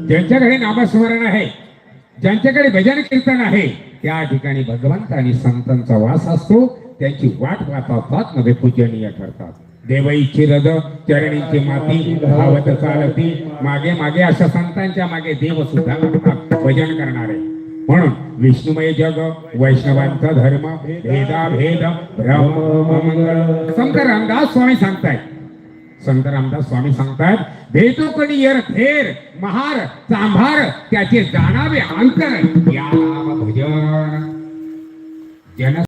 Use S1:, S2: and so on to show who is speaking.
S1: ज्यांच्याकडे नामस्मरण आहे, ज्यांच्याकडे भजन कीर्तन आहे, त्या ठिकाणी भगवंत आणि संतांचा वास असतो. त्यांची वाट पाहतात मध्ये पूजनीय ठरतात. देवईची हृद चरणींची माती धावत चालती मागे मागे, अशा संतांच्या मागे देव सुद्धा लागतात भजन करणारे. म्हणून विष्णुमय जग वैष्णवांचा धर्म भेदा भेद ब्रह्म मंगळ. संत रामदास स्वामी सांगतायत, संत रामदास स्वामी सांगतात, भेटो कधी यर थेर महार चांभार त्याचे जाणावे अंतर या भजन जन